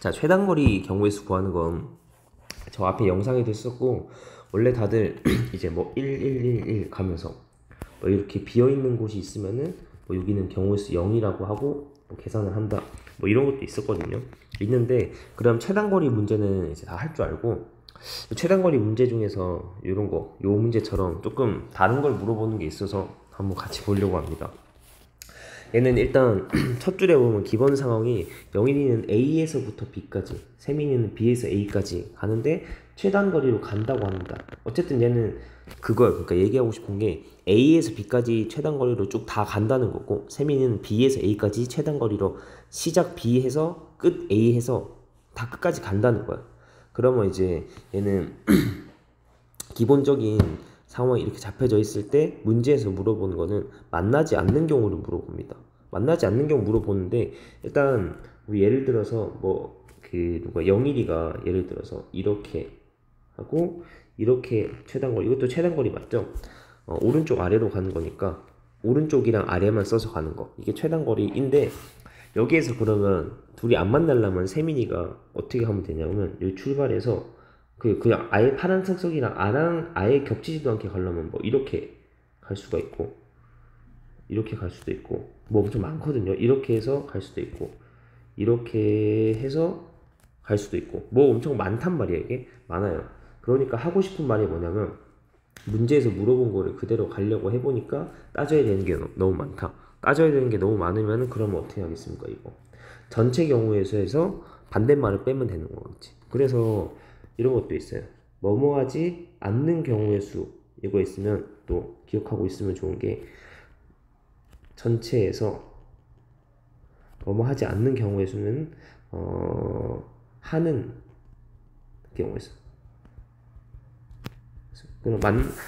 자, 최단거리 경우의 수 구하는 건 저 앞에 영상에도 있었고, 원래 다들 이제 뭐 1111 가면서 뭐 이렇게 비어있는 곳이 있으면은 뭐 여기는 경우의 수 0이라고 하고 뭐 계산을 한다, 뭐 이런 것도 있었거든요. 있는데, 그럼 최단거리 문제는 이제 다 할 줄 알고, 최단거리 문제 중에서 이런 거, 요 문제처럼 조금 다른 걸 물어보는 게 있어서 한번 같이 보려고 합니다. 얘는 일단 첫 줄에 보면 기본 상황이 영인이는 A에서부터 B까지, 세민이는 B에서 A까지 가는데 최단 거리로 간다고 합니다. 어쨌든 얘는 그걸, 그러니까 얘기하고 싶은 게 A에서 B까지 최단 거리로 쭉 다 간다는 거고, 세민이는 B에서 A까지 최단 거리로 시작 B 해서 끝 A 해서 다 끝까지 간다는 거야. 그러면 이제 얘는 기본적인 상황이 이렇게 잡혀져 있을 때 문제에서 물어보는 거는 만나지 않는 경우를 물어봅니다. 만나지 않는 경우 물어보는데, 일단 우리 예를 들어서 뭐 그 누가 영일이가 예를 들어서 이렇게 하고 이렇게 최단거리, 이것도 최단거리 맞죠? 오른쪽 아래로 가는 거니까 오른쪽이랑 아래만 써서 가는 거, 이게 최단거리인데, 여기에서 그러면 둘이 안 만나려면 세민이가 어떻게 하면 되냐면, 여기 출발해서 그냥 아예 파란색 석이랑 아예 겹치지도 않게 가려면 뭐 이렇게 갈 수가 있고, 이렇게 갈 수도 있고, 뭐 엄청 많거든요. 이렇게 해서 갈 수도 있고, 이렇게 해서 갈 수도 있고, 뭐 엄청 많단 말이야. 이게 많아요. 그러니까 하고 싶은 말이 뭐냐면, 문제에서 물어본 거를 그대로 가려고 해보니까 따져야 되는 게 너무 많다. 따져야 되는 게 너무 많으면 그러면 어떻게 하겠습니까? 이거 전체 경우의 수에서 반대말을 빼면 되는 거겠지. 그래서 이런 것도 있어요. 뭐뭐 하지 않는 경우의 수, 이거 있으면 또 기억하고 있으면 좋은 게, 전체에서 뭐뭐 하지 않는 경우의 수는 하는 경우의 수. 그럼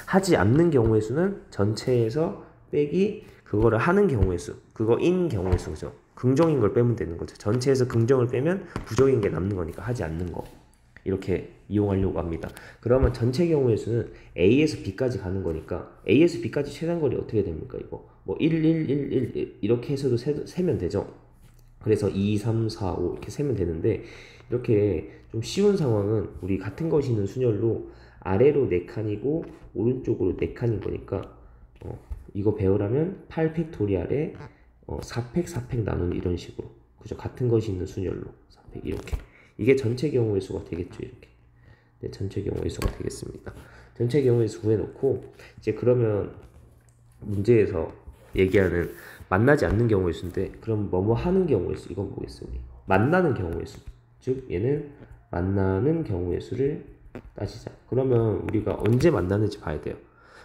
하지 않는 경우의 수는 전체에서 빼기 그거를 하는 경우의 수, 그거인 경우의 수죠. 긍정인 걸 빼면 되는 거죠. 전체에서 긍정을 빼면 부정인 게 남는 거니까 하지 않는 거, 이렇게 이용하려고 합니다. 그러면 전체 경우의 수는 A에서 B까지 가는 거니까 A에서 B까지 최단거리 어떻게 됩니까? 이거 뭐 1, 1, 1, 1 이렇게 해서도 세면 되죠. 그래서 2, 3, 4, 5 이렇게 세면 되는데, 이렇게 좀 쉬운 상황은 우리 같은 것이 있는 순열로 아래로 4칸이고 오른쪽으로 4칸인 거니까 이거 배우라면 8팩토리알에 4팩 4팩 나누는 이런 식으로, 그죠? 같은 것이 있는 순열로 4팩 이렇게, 이게 전체 경우의 수가 되겠죠. 이렇게. 네, 전체 경우의 수가 되겠습니다. 전체 경우의 수 구해놓고, 이제 그러면 문제에서 얘기하는 만나지 않는 경우의 수인데, 그럼 뭐뭐 하는 경우의 수, 이건 보겠습니다. 우리 만나는 경우의 수, 즉 얘는 만나는 경우의 수를 따지자. 그러면 우리가 언제 만나는지 봐야 돼요.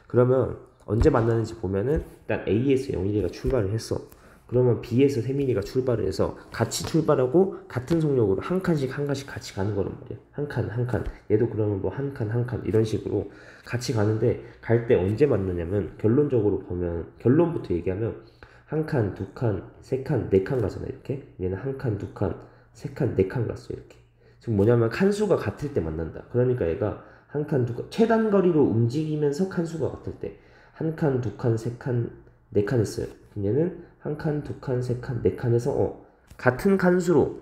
그러면 언제 만나는지 보면은, 일단 A에서 영일이가 출발을 했어. 그러면 B에서 세민이가 출발을 해서 같이 출발하고 같은 속력으로 한 칸씩 한 칸씩 같이 가는 거란 말이야. 한 칸 한 칸. 얘도 그러면 뭐 한 칸 한 칸 이런 식으로 같이 가는데, 갈 때 언제 만나냐면, 결론적으로 보면, 결론부터 얘기하면 한 칸, 두 칸, 세 칸, 네 칸 가잖아. 이렇게. 얘는 한 칸, 두 칸, 세 칸, 네 칸 갔어. 이렇게. 지금 뭐냐면 칸수가 같을 때 만난다. 그러니까 얘가 한 칸, 두 칸, 최단 거리로 움직이면서 칸수가 같을 때 한 칸, 두 칸, 세 칸, 네 칸 했어요. 얘는 한 칸, 두 칸, 세 칸, 네 칸에서 같은 칸수로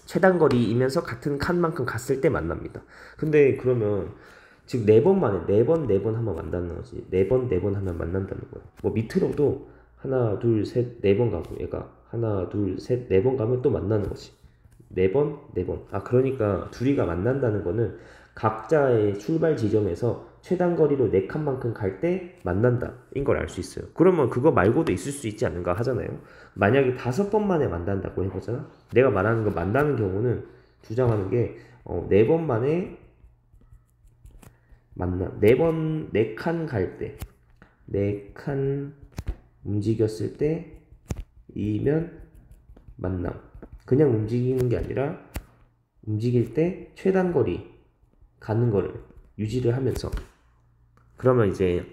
최단 거리이면서 같은 칸만큼 갔을 때 만납니다. 근데 그러면 즉 네 번 만에 네 번 하면 만나는 거지. 네 번 하면 만난다는 거야. 뭐 밑으로도 하나, 둘, 셋, 네 번 가고, 얘가 하나, 둘, 셋, 네 번 가면 또 만나는 거지. 네 번, 네 번. 그러니까 둘이가 만난다는 거는 각자의 출발 지점에서 최단 거리로 네 칸만큼 갈 때 만난다, 인 걸 알 수 있어요. 그러면 그거 말고도 있을 수 있지 않는가 하잖아요. 만약에 5번 만에 만난다고 해보잖아. 내가 말하는 거 만나는 경우는, 주장하는 게 네 번 만에 네 번, 네 칸 갈 때, 네 칸 움직였을 때이면 만남. 그냥 움직이는 게 아니라 움직일 때 최단 거리 가는 거를 유지를 하면서. 그러면 이제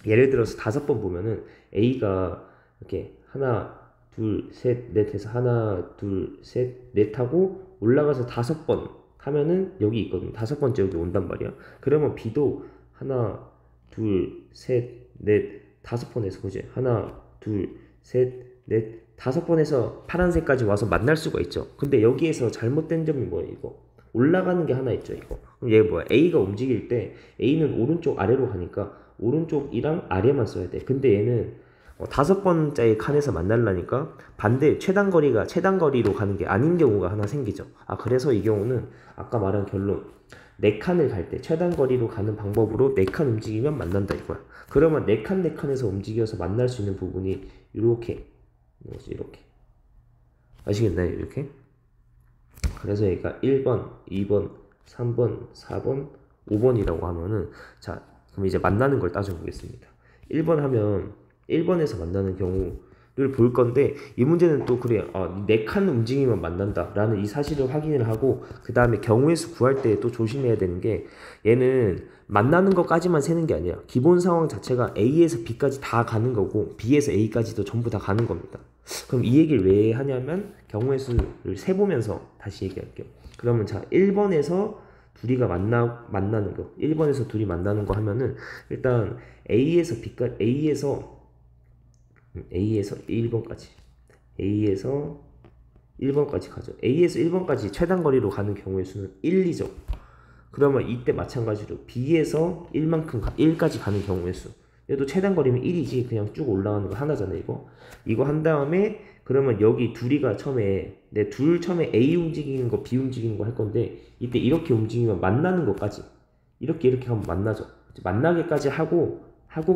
예를 들어서 5번 보면은 A가 이렇게 하나, 둘, 셋, 넷 해서 하나, 둘, 셋, 넷 하고 올라가서 5번 하면은 여기 있거든. 5번째 여기 온단 말이야. 그러면 B도 하나, 둘, 셋, 넷, 5번 해서, 그지? 하나, 둘, 셋, 넷, 5번에서 파란색까지 와서 만날 수가 있죠. 근데 여기에서 잘못된 점이 뭐예요? 이거 올라가는 게 하나 있죠. 이거 그럼 얘 뭐야? A가 움직일 때 A는 오른쪽 아래로 가니까 오른쪽이랑 아래만 써야 돼. 근데 얘는 5번짜리 칸에서 만나려니까 반대 최단거리로 가는 게 아닌 경우가 하나 생기죠. 그래서 이 경우는 아까 말한 결론 4칸을 갈 때 최단거리로 가는 방법으로 4칸 움직이면 만난다 이거야. 그러면 4칸에서 움직여서 만날 수 있는 부분이 이렇게 아시겠나요? 이렇게. 그래서 얘가 1번, 2번, 3번, 4번, 5번이라고 하면은 자 그럼 이제 만나는 걸 따져보겠습니다. 1번 하면 1번에서 만나는 경우를 볼 건데 이 문제는 또 그래요. 4칸 움직이면 만난다 라는 이 사실을 확인을 하고 그 다음에 경우의 수 구할 때 또 조심해야 되는 게 얘는 만나는 것까지만 세는 게 아니야. 기본 상황 자체가 A에서 B까지 다 가는 거고 B에서 A까지도 전부 다 가는 겁니다. 그럼 이 얘기를 왜 하냐면 경우의 수를 세보면서 다시 얘기할게요. 그러면 자 1번에서 둘이가 만나는 거 1번에서 둘이 만나는 거 하면은 일단 A에서 1번까지 A에서 1번까지 가죠. A에서 1번까지 최단 거리로 가는 경우의 수는 1이죠. 그러면 이때 마찬가지로 B에서 1까지 가는 경우의 수 얘도 최단 거리면 1이지. 그냥 쭉 올라가는 거 하나잖아요. 이거 한 다음에 그러면 여기 둘이가 처음에 처음에 A 움직이는 거 B 움직이는 거 할 건데 이때 이렇게 움직이면 만나는 것까지 이렇게 하면 만나죠. 만나게까지 하고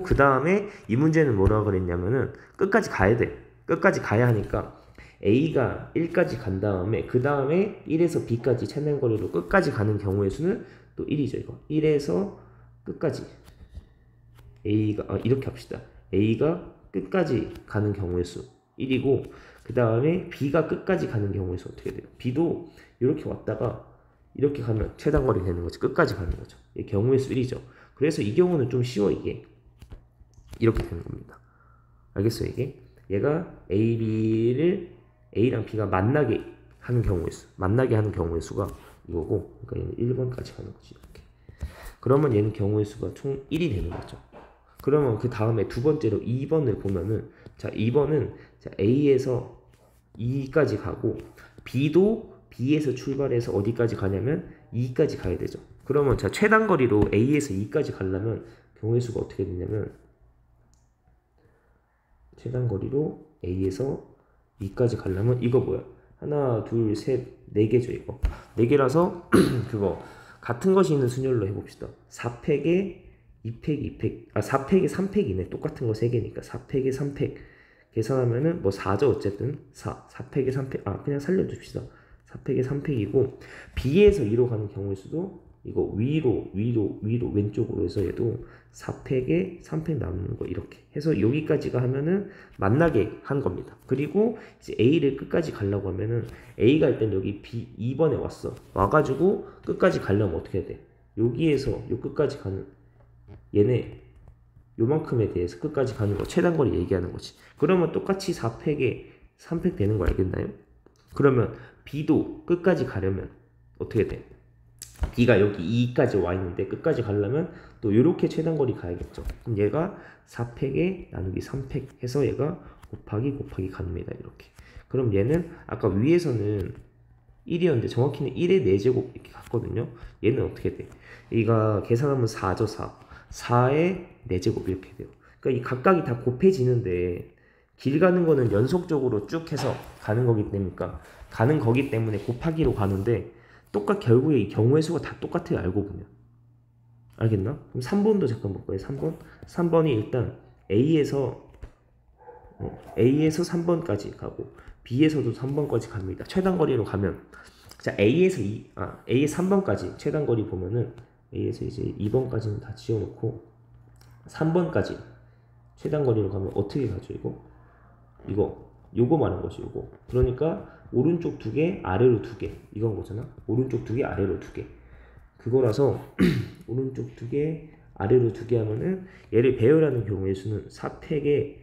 그 다음에 이 문제는 뭐라고 그랬냐면은 끝까지 가야 돼. 끝까지 가야 하니까 A가 1까지 간 다음에 그 다음에 1에서 B까지 최단 거리로 끝까지 가는 경우의 수는 또 1이죠. 이거 1에서 끝까지 A가 이렇게 합시다. A가 끝까지 가는 경우의 수 1이고 그 다음에 B가 끝까지 가는 경우의 수 어떻게 돼요? B도 이렇게 왔다가 이렇게 가면 최단 거리 되는 거죠. 끝까지 가는 거죠. 이 경우의 수 1이죠. 그래서 이 경우는 좀 쉬워. 이게 이렇게 되는 겁니다. 알겠어요? 이게 얘가 A랑 B가 만나게 하는 경우의 수가 이거고 그러니까 얘는 1번까지 가는 거지. 이렇게. 그러면 얘는 경우의 수가 총 1이 되는 거죠. 그러면 그 다음에 두 번째로 2번을 보면은 자 2번은 자 A에서 2까지 가고 B도 B에서 출발해서 어디까지 가냐면 2까지 가야 되죠. 그러면 자 최단 거리로 A에서 2까지 가려면 경우의 수가 어떻게 되냐면 최단 거리로 A에서 2까지 가려면 이거 뭐야? 하나, 둘, 셋, 4개죠 이거. 4개라서 그거 같은 것이 있는 순열로 해봅시다. 4팩에 2팩, 2팩, 4팩에 3팩이네. 똑같은 거 3개니까 4팩에 3팩 계산하면은 뭐 4죠. 어쨌든 4팩에 3팩, 그냥 살려줍시다. 4팩에 3팩이고 B에서 2로 가는 경우의 수도 이거 위로 왼쪽으로 해서 얘도 4팩에 3팩 남는 거 이렇게 해서 여기까지가 하면은 만나게 한 겁니다. 그리고 이제 A를 끝까지 가려고 하면은 A가 일단 여기 B 2번에 와가지고 끝까지 가려면 어떻게 해야 돼? 여기에서 요 끝까지 가는 얘네 요만큼에 대해서 끝까지 가는 거 최단 거리 얘기하는 거지. 그러면 똑같이 4팩에 3팩 되는 거 알겠나요? 그러면 B도 끝까지 가려면 어떻게 돼? B가 여기 2까지 와 있는데 끝까지 가려면 또 이렇게 최단 거리 가야겠죠. 그럼 얘가 4팩에 나누기 3팩 해서 얘가 곱하기 갑니다. 이렇게. 그럼 얘는 아까 위에서는 1이었는데 정확히는 1의 4제곱 이렇게 갔거든요. 얘는 어떻게 돼? 얘가 계산하면 4죠. 4의 4제곱 이렇게 돼요. 그러니까 이 각각이 다 곱해지는데 길 가는 거는 연속적으로 쭉 해서 가는 거기 때문에 곱하기로 가는데 결국에 이 경우의 수가 다 똑같아요. 알고 보면. 알겠나? 그럼 3번도 잠깐 볼까요? 3번이 일단 A에서 3번까지 가고 B에서도 3번까지 갑니다. 최단 거리로 가면 자 A에서 3번까지 최단 거리 보면은 A에서 이제 2번까지는 다 지워놓고 3번까지 최단 거리로 가면 어떻게 가죠? 요거 말한 거지. 요거. 그러니까 오른쪽 2개, 아래로 2개 이건 거잖아. 오른쪽 2개, 아래로 2개 그거라서 오른쪽 2개, 아래로 2개 하면은 얘를 배열하는 경우의 수는 4팩에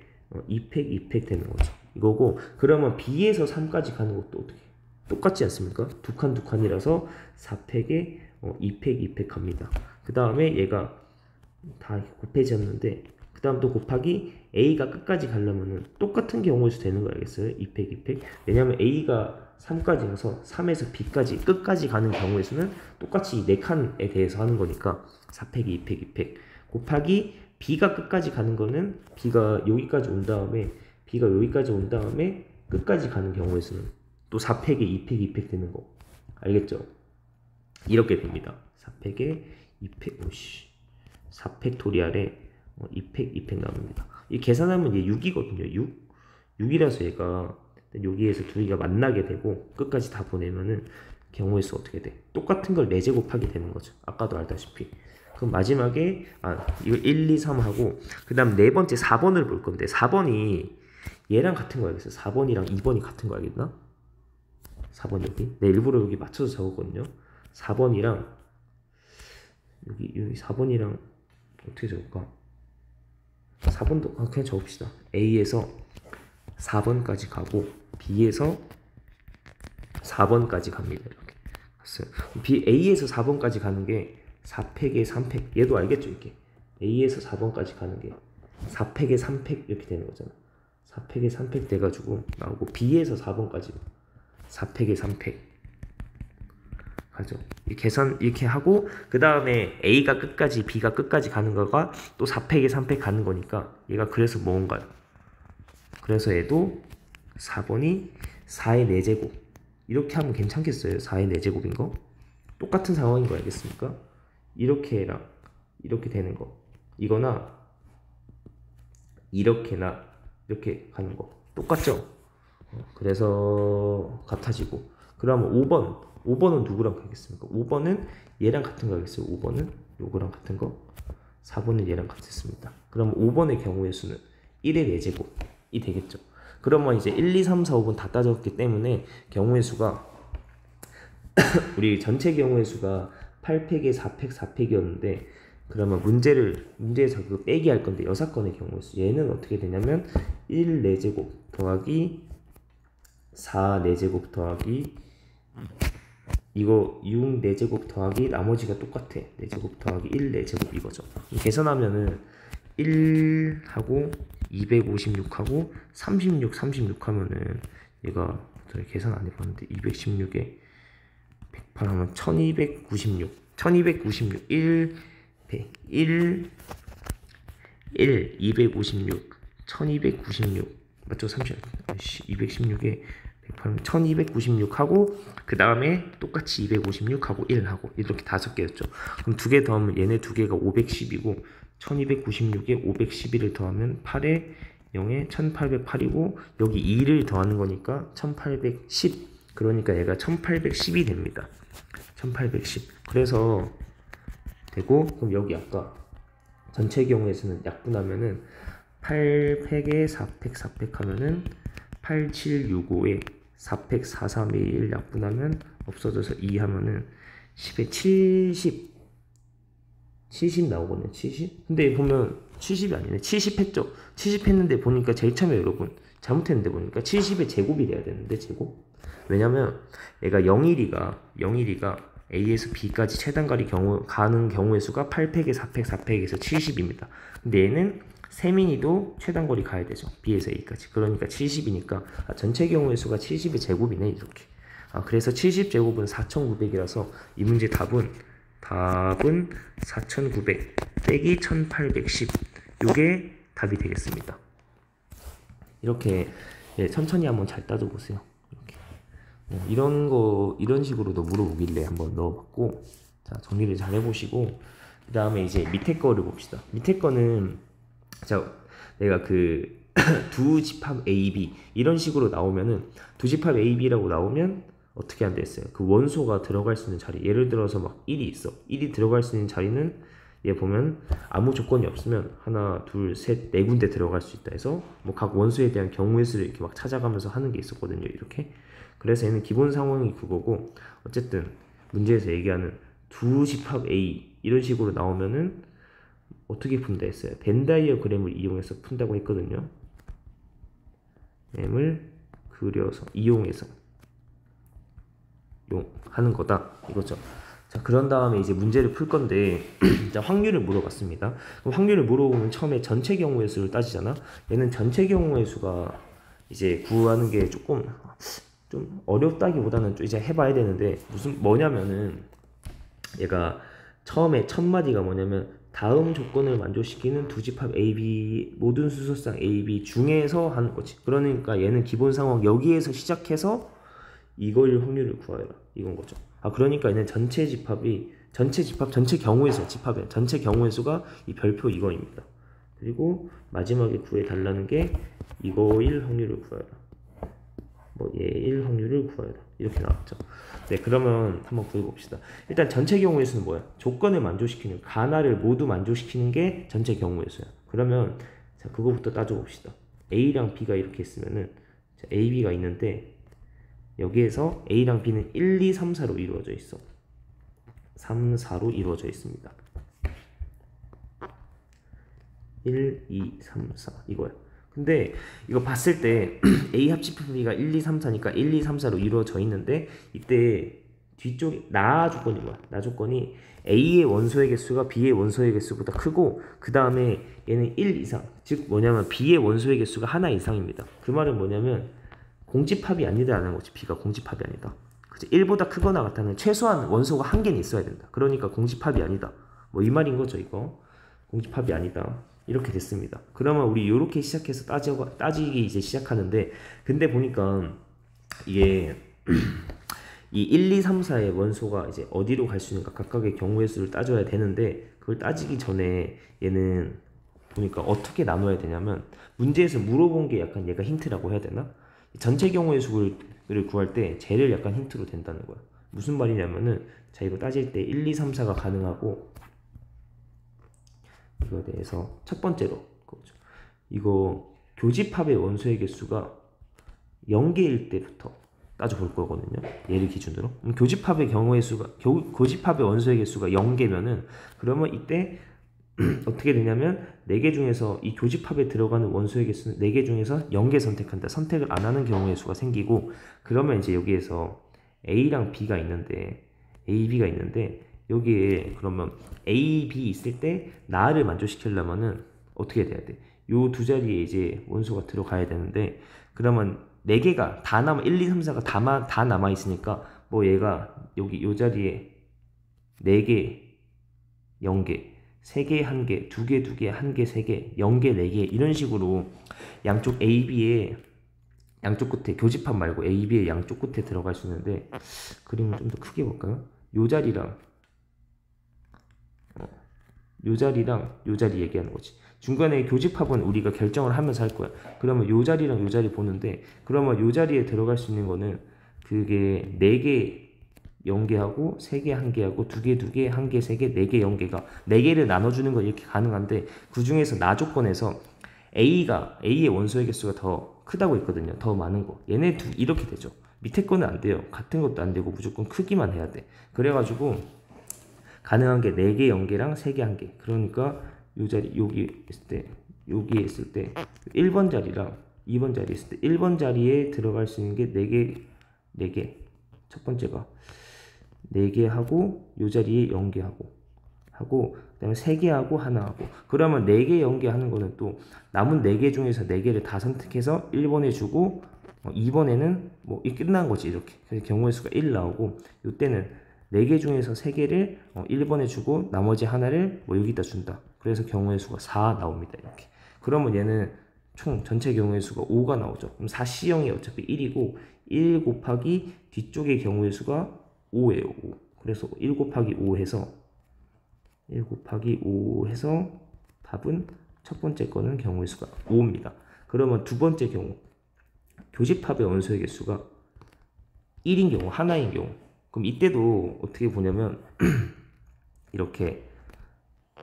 2팩 되는 거죠. 이거고 그러면 B에서 3까지 가는 것도 어떻게 똑같지 않습니까? 두 칸이라서 4팩에 2팩 갑니다. 그 다음에 얘가 다 곱해졌는데 그 다음 또 곱하기 A가 끝까지 가려면은 똑같은 경우에서 되는 거 알겠어요? 2팩 2팩. 왜냐면 A가 3까지 가서 3에서 B까지 끝까지 가는 경우의 수는 똑같이 4칸에 대해서 하는 거니까 4팩이 2팩 2팩 곱하기 B가 끝까지 가는 거는 B가 여기까지 온 다음에 끝까지 가는 경우의 수는 또 4팩에 2팩 2팩 되는 거 알겠죠? 이렇게 됩니다. 4팩에 2팩 4팩토리알에 2팩 2팩 나옵니다. 이 계산하면 얘 6이거든요. 6이라서 얘가 여기에서 두 개가 만나게 되고 끝까지 다 보내면은 경우의 수 어떻게 돼? 똑같은 걸 4제곱하게 되는 거죠. 아까도 알다시피. 그럼 마지막에 이거 1, 2, 3 하고 그 다음 네 번째 4번을 볼 건데 4번이 얘랑 같은 거 알겠어요? 4번이랑 2번이 같은 거 알겠나? 4번 여기. 네, 일부러 여기 맞춰서 적었거든요. 4번이랑 여기 4번이랑 어떻게 적을까? 4번도 그냥 적읍시다. A에서 4번까지 가고 B에서 4번까지 갑니다. 이렇게 갔어요. A에서 4번까지 가는 게 4팩에 3팩. 얘도 알겠죠? 이렇게 A에서 4번까지 가는 게 4팩에 3팩 이렇게 되는 거잖아. 4팩에 3팩 돼가지고 나오고 B에서 4번까지 4팩에 3팩 가죠. 이 계산 이렇게 하고 그 다음에 A가 끝까지 B가 끝까지 가는 거가 또 4팩에 3팩 가는 거니까 얘가 그래서 뭔가요? 그래서 얘도 4번이 4의 4제곱 이렇게 하면 괜찮겠어요? 4의 4제곱인 거? 똑같은 상황인 거 알겠습니까? 이렇게랑 이렇게 되는 거 이거나 이렇게나 이렇게 가는 거 똑같죠? 그래서 같아지고 그러면 5번은 누구랑 가겠습니까? 5번은 얘랑 같은 거 알겠어요? 5번은 요거랑 같은 거 4번은 얘랑 같았습니다. 그럼 5번의 경우의 수는 1의 4제곱이 되겠죠. 그러면 이제 1, 2, 3, 4, 5번 다 따졌기 때문에 경우의 수가 우리 전체 경우의 수가 8팩에 4팩 4팩이었는데 그러면 문제에서 그 빼기 할 건데 6건의 경우의 수 얘는 어떻게 되냐면 1 4제곱 더하기 4 4제곱 더하기 이거 6 4제곱 더하기 나머지가 똑같아. 4제곱 더하기 1 4제곱 이거죠. 계산하면은 1하고 256하고 36 하면은 얘가 저희 계산 안 해봤는데 216에 108 하면 1296 256 1296 맞죠? 216에 108은 1296 하고 그 다음에 똑같이 256 하고 1 하고 이렇게 5개였죠. 그럼 2개 더하면 얘네 2개가 510이고 1296에 511을 더하면 8에 0에 1808이고 여기 2를 더하는 거니까 1810 그러니까 얘가 1810이 됩니다. 1810 그래서 되고 그럼 여기 아까 전체 경우에서는 약분하면은 8팩에 4팩 4팩 하면은 8765에 4팩 43에 1 약분하면 없어져서 2 하면은 10에 70 나오거든요. 70? 근데 보면 70이 아니네. 70 했죠. 70 했는데 보니까 제일 처음에 여러분 잘못했는데 보니까 70의 제곱이 돼야 되는데 제곱. 왜냐면 얘가 0일이가 A에서 B까지 최단거리 가는 경우의 수가 8팩에 4팩 4팩에서 70입니다. 근데 얘는 세민이도 최단거리 가야 되죠. B에서 A까지. 그러니까 70이니까 전체 경우의 수가 70의 제곱이네 이렇게. 그래서 70제곱은 4900이라서 이 문제 답은 4900 빼기 1810 요게 답이 되겠습니다. 이렇게 천천히 한번 잘 따져보세요. 이런 식으로도 물어보길래 한번 넣어봤고, 자, 정리를 잘 해보시고, 그 다음에 이제 밑에 거를 봅시다. 밑에 거는, 자, 내가 그, 두 집합 A, B, 이런 식으로 나오면은, 두 집합 A, B라고 나오면, 어떻게 한다 했어요? 그 원소가 들어갈 수 있는 자리, 예를 들어서 막 1이 있어. 1이 들어갈 수 있는 자리는, 얘 보면, 아무 조건이 없으면, 하나, 둘, 셋, 네 군데 들어갈 수 있다 해서, 뭐 각 원소에 대한 경우의 수를 이렇게 막 찾아가면서 하는 게 있었거든요, 이렇게. 그래서 얘는 기본 상황이 그거고 어쨌든 문제에서 얘기하는 두 집합 A 이런 식으로 나오면은 어떻게 푼다 했어요? 벤 다이어그램을 이용해서 푼다고 했거든요. 램을 그려서 이용해서 하는 거다 이거죠. 자, 그런 다음에 이제 문제를 풀 건데 자, 확률을 물어봤습니다. 그럼 확률을 물어보면 처음에 전체 경우의 수를 따지잖아. 얘는 전체 경우의 수가 이제 구하는 게 조금 좀 어렵다기보다는 좀 이제 해봐야 되는데 무슨 뭐냐면은 얘가 처음에 첫 마디가 뭐냐면 다음 조건을 만족시키는 두 집합 AB 모든 수소상 AB 중에서 하는 거지. 그러니까 얘는 기본 상황 여기에서 시작해서 이거일 확률을 구하라 이건 거죠. 아 그러니까 얘는 전체 집합이 전체 집합 전체 경우의 수 집합의 전체 경우의 수가 이 별표 이거입니다. 그리고 마지막에 구해 달라는 게 이거일 확률을 구하라. 뭐 얘일 확률을 구하라 이렇게 나왔죠. 네 그러면 한번 구해봅시다. 일단 전체 경우의 수는 뭐야? 조건을 만족시키는 가나를 모두 만족시키는 게 전체 경우의 수야. 그러면 자 그거부터 따져봅시다. A랑 B가 이렇게 있으면은 자, A, B가 있는데 여기에서 A랑 B는 1, 2, 3, 4로 이루어져 있어. 3, 4로 이루어져 있습니다. 1, 2, 3, 4 이거야. 근데 이거 봤을 때 A 합집합 B가 1, 2, 3, 4니까 1, 2, 3, 4로 이루어져 있는데 이때 뒤쪽에 나 조건이 뭐야? 나 조건이 A의 원소의 개수가 B의 원소의 개수보다 크고 그 다음에 얘는 1 이상 즉 뭐냐면 B의 원소의 개수가 하나 이상입니다. 그 말은 뭐냐면 공집합이 아니다라는 거지. B가 공집합이 아니다. 그치? 1보다 크거나 같다면 최소한 원소가 한 개는 있어야 된다. 그러니까 공집합이 아니다. 뭐 이 말인 거죠 이거. 공집합이 아니다. 이렇게 됐습니다. 그러면 우리 이렇게 시작해서 따지기 이제 시작하는데 근데 보니까 이게 이 1, 2, 3, 4의 원소가 이제 어디로 갈 수 있는가 각각의 경우의 수를 따져야 되는데 그걸 따지기 전에 얘는 보니까 어떻게 나눠야 되냐면 문제에서 물어본 게 약간 얘가 힌트라고 해야 되나? 전체 경우의 수를 구할 때 쟤를 약간 힌트로 된다는 거야. 무슨 말이냐면은 자 이거 따질 때 1, 2, 3, 4가 가능하고 이거에 대해서 첫 번째로 이거 교집합의 원소의 개수가 0개일 때부터 따져볼 거거든요. 얘를 기준으로 교집합의 경우의 수가 교집합의 원소의 개수가 0개면은 그러면 이때 어떻게 되냐면 4개 중에서 이 교집합에 들어가는 원소의 개수는 4개 중에서 0개 선택한다. 선택을 안 하는 경우의 수가 생기고 그러면 이제 여기에서 A랑 B가 있는데 A, B가 있는데 여기에 그러면 A, B 있을 때 나를 만족시키려면은 어떻게 돼야 돼? 요 두 자리에 이제 원소가 들어가야 되는데 그러면 4개가 다 남아 1, 2, 3, 4가 다 남아 있으니까 뭐 얘가 여기 요 자리에 4개, 0개 3개, 1개, 2개, 2개, 1개, 3개, 0개, 4개 이런 식으로 양쪽 A, B의 양쪽 끝에 교집합 말고 A, B의 양쪽 끝에 들어갈 수 있는데 그림을 좀 더 크게 볼까요? 요 자리랑 요 자리 얘기하는 거지. 중간에 교집합은 우리가 결정을 하면서 할 거야. 그러면 요 자리랑 요 자리 보는데 그러면 요 자리에 들어갈 수 있는 거는 그게 4개 0개하고 3개 1개하고 2개 2개 1개 3개 4개 0개가 4개를 나눠주는 건 이렇게 가능한데 그 중에서 나 조건에서 A의 원소의 개수가 더 크다고 있거든요. 더 많은 거. 얘네 이렇게 되죠. 밑에 거는 안 돼요. 같은 것도 안 되고 무조건 크기만 해야 돼. 그래가지고 가능한 게 4개 0개랑 3개 1개. 그러니까 요 자리 여기에 있을 때 1번 자리랑 2번 자리에 있을 때 1번 자리에 들어갈 수 있는 게 4개 첫 번째가 4개 하고 요 자리에 0개 하고 그 다음에 3개 하고 하나 하고 그러면 4개 0개 하는 거는 또 남은 4개 중에서 4개를 다 선택해서 1번에 주고 2번에는 뭐 끝난 거지 이렇게. 그래서 경우의 수가 1 나오고 요때는 4개 중에서 3개를 1번에 주고 나머지 하나를 뭐 여기다 준다. 그래서 경우의 수가 4 나옵니다. 이렇게. 그러면 얘는 총 전체 경우의 수가 5가 나오죠. 그럼 4C형이 어차피 1이고 1 곱하기 뒤쪽의 경우의 수가 5예요. 5. 그래서 1 곱하기 5 해서 답은 첫 번째 거는 경우의 수가 5입니다. 그러면 두 번째 경우 교집합의 원소의 개수가 1인 경우 하나인 경우 그럼 이때도 어떻게 보냐면 이렇게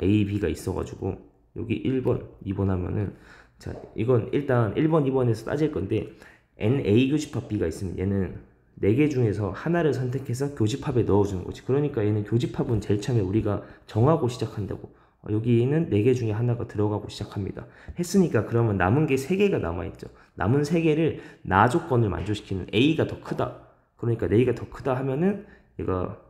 A, B가 있어가지고 여기 1번, 2번 하면은 자 이건 일단 1번, 2번에서 따질 건데 NA 교집합 B가 있으면 얘는 4개 중에서 하나를 선택해서 교집합에 넣어주는 거지. 그러니까 얘는 교집합은 제일 처음에 우리가 정하고 시작한다고. 여기는 4개 중에 하나가 들어가고 시작합니다. 했으니까 그러면 남은 게 3개가 남아있죠. 남은 3개를 나 조건을 만족시키는 A가 더 크다. 그러니까 A가 더 크다 하면은 얘가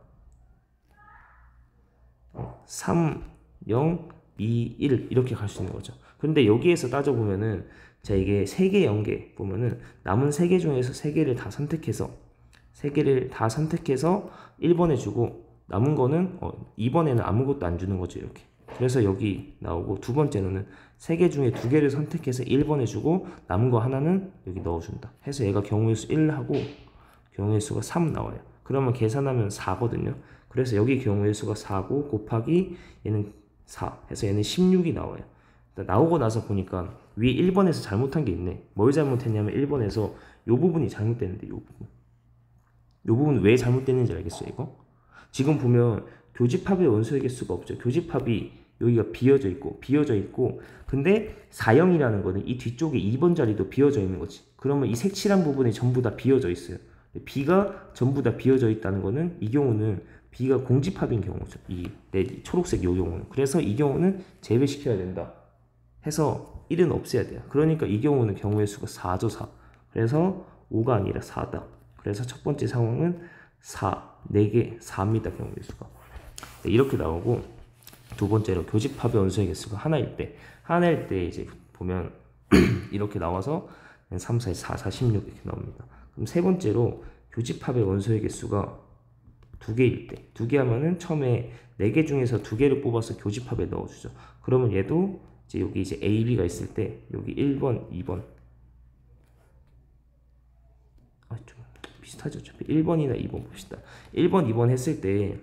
3, 0, 2, 1 이렇게 갈 수 있는 거죠. 근데 여기에서 따져보면은 자 이게 3개, 0개 보면은 남은 3개 중에서 3개를 다 선택해서 1번에 주고 남은 거는 2번에는 아무것도 안 주는 거죠. 이렇게. 그래서 여기 나오고 두 번째로는 3개 중에 2개를 선택해서 1번에 주고 남은 거 하나는 여기 넣어준다. 해서 얘가 경우의 수 1하고 경우의 수가 3 나와요. 그러면 계산하면 4거든요. 그래서 여기 경우의 수가 4고 곱하기 얘는 4 해서 얘는 16이 나와요. 나오고 나서 보니까 위에 1번에서 잘못한 게 있네. 뭘 잘못했냐면 1번에서 요 부분이 잘못됐는데 요 부분 왜 잘못됐는지 알겠어요 이거? 지금 보면 교집합의 원소의 개수가 없죠. 교집합이 여기가 비어져 있고 근데 4형이라는 거는 이 뒤쪽에 2번 자리도 비어져 있는 거지. 그러면 이 색칠한 부분이 전부 다 비어져 있어요. B가 전부 다 비어져 있다는 거는 이 경우는 B가 공집합인 경우죠. 이 초록색 요 경우는. 그래서 이 경우는 제외시켜야 된다. 해서 1은 없애야 돼요. 그러니까 이 경우는 경우의 수가 4죠, 4. 그래서 5가 아니라 4다. 그래서 첫 번째 상황은 4, 4개, 4입니다. 경우의 수가. 네, 이렇게 나오고 두 번째로 교집합의 원소의 개수가 하나일 때 이제 보면 이렇게 나와서 3, 4, 4, 4, 16 이렇게 나옵니다. 그럼 세 번째로 교집합의 원소의 개수가 2개일 때 2개 하면은 처음에 4개 중에서 2개를 뽑아서 교집합에 넣어주죠. 그러면 얘도 이제 여기 이제 A, B가 있을 때 여기 1번, 2번 좀 비슷하죠. 어차피 1번이나 2번 봅시다. 1번, 2번 했을 때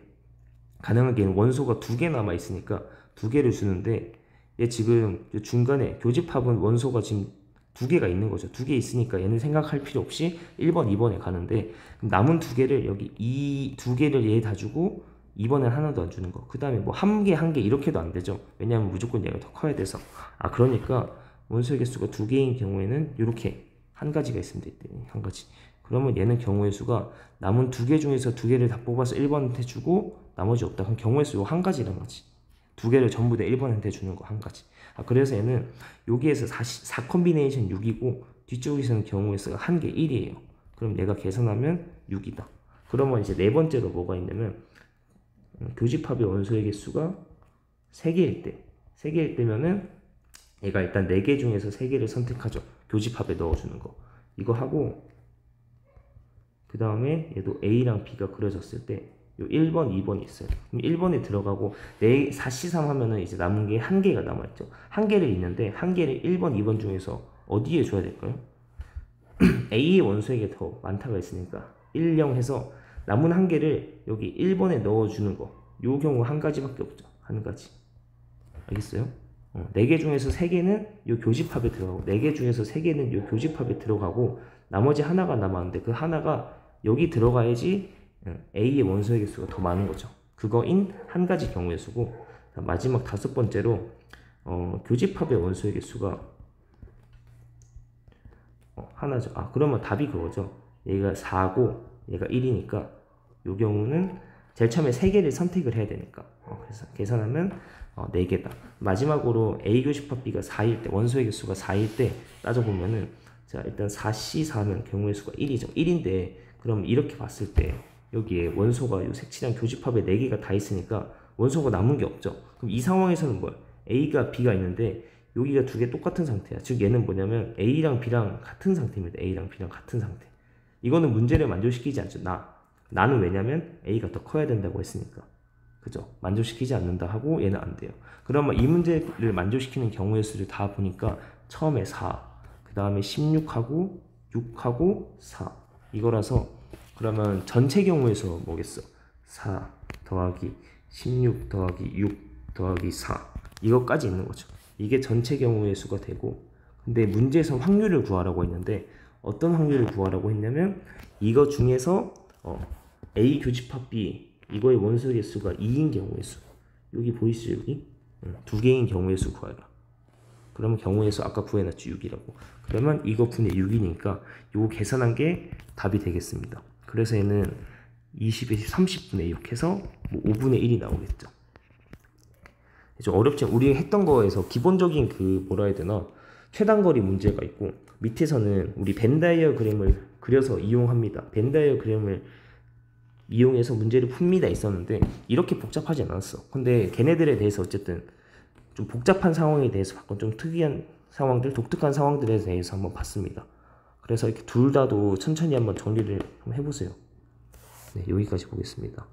가능하게 원소가 2개 남아 있으니까 2개를 주는데 얘 지금 중간에 교집합은 원소가 지금 2개가 있는 거죠. 2개 있으니까 얘는 생각할 필요 없이 1번, 2번에 가는데 남은 2개를 여기 이 2개를 얘 다 주고 2번에 하나도 안 주는 거. 그 다음에 뭐 1개, 1개 이렇게도 안 되죠. 왜냐하면 무조건 얘가 더 커야 돼서. 그러니까 원소의 개수가 2개인 경우에는 이렇게 한 가지가 있으면 돼. 한 가지. 그러면 얘는 경우의 수가 남은 2개 중에서 2개를 다 뽑아서 1번한테 주고 나머지 없다. 그럼 경우의 수 한 가지란 거지. 2개를 전부 다 1번한테 주는 거 한 가지. 그래서 얘는 여기에서 4 컴비네이션 6이고 뒤쪽에서는 경우의 수가 1개 1이에요. 그럼 얘가 계산하면 6이다. 그러면 이제 네 번째로 뭐가 있냐면 교집합의 원소의 개수가 3개일 때면은 얘가 일단 4개 중에서 3개를 선택하죠. 교집합에 넣어주는 거. 이거 하고 그 다음에 얘도 A랑 B가 그려졌을 때 요 1번, 2번이 있어요. 그럼 1번에 들어가고 4C3 하면은 이제 남은 게 1개가 남아있죠. 1개를 있는데 1개를 1번, 2번 중에서 어디에 줘야 될까요? A의 원소에게 더 많다가 있으니까 1, 0 해서 남은 1개를 여기 1번에 넣어주는 거. 요 경우 한 가지밖에 없죠. 한 가지. 알겠어요? 4개 중에서 3개는 요 교집합에 들어가고 4개 중에서 3개는 요 교집합에 들어가고 나머지 하나가 남았는데 그 하나가 여기 들어가야지 A의 원소의 개수가 더 많은 거죠. 그거인 한 가지 경우의 수고 마지막 5번째로 교집합의 원소의 개수가 하나죠. 그러면 답이 그거죠. 얘가 4고 얘가 1이니까 이 경우는 제일 처음에 3개를 선택을 해야 되니까 그래서 계산하면 4개다. 마지막으로 A 교집합 B가 4일 때 원소의 개수가 4일 때 따져보면은 자 일단 4C4는 경우의 수가 1이죠. 1인데 그럼 이렇게 봤을 때 여기에 원소가 요 색칠한 교집합에 4개가 다 있으니까 원소가 남은 게 없죠. 그럼 이 상황에서는 뭐야? A가 B가 있는데 여기가 2개 똑같은 상태야. 즉 얘는 뭐냐면 A랑 B랑 같은 상태입니다. A랑 B랑 같은 상태. 이거는 문제를 만족시키지 않죠. 나는 왜냐면 A가 더 커야 된다고 했으니까. 그죠? 만족시키지 않는다 하고 얘는 안 돼요. 그러면 이 문제를 만족시키는 경우의 수를 다 보니까 처음에 4, 그 다음에 16하고 6하고 4 이거라서 그러면 전체 경우의 수 뭐겠어? 4 더하기 16 더하기 6 더하기 4 이것까지 있는 거죠. 이게 전체 경우의 수가 되고 근데 문제에서 확률을 구하라고 했는데 어떤 확률을 구하라고 했냐면 이거 중에서 A 교집합 B 이거의 원소 개수가 2인 경우의 수 여기 보이시죠? 여기? 2개인 경우의 수 구하라. 그러면 경우의 수 아까 구해놨지 6이라고. 그러면 이거 분의 6이니까 이거 계산한 게 답이 되겠습니다. 그래서 얘는 20에서 30분의 6 해서 뭐 5분의 1이 나오겠죠. 좀 어렵지. 우리가 했던 거에서 기본적인 그 뭐라 해야 되나 최단거리 문제가 있고 밑에서는 우리 벤 다이어그램을 그려서 이용합니다. 벤 다이어그램을 이용해서 문제를 풉니다 있었는데 이렇게 복잡하지 않았어. 근데 걔네들에 대해서 어쨌든 좀 복잡한 상황에 대해서 봤고 좀 특이한 상황들, 독특한 상황들에 대해서 한번 봤습니다. 그래서 이렇게 둘 다도 천천히 한번 정리를 한번 해보세요. 네, 여기까지 보겠습니다.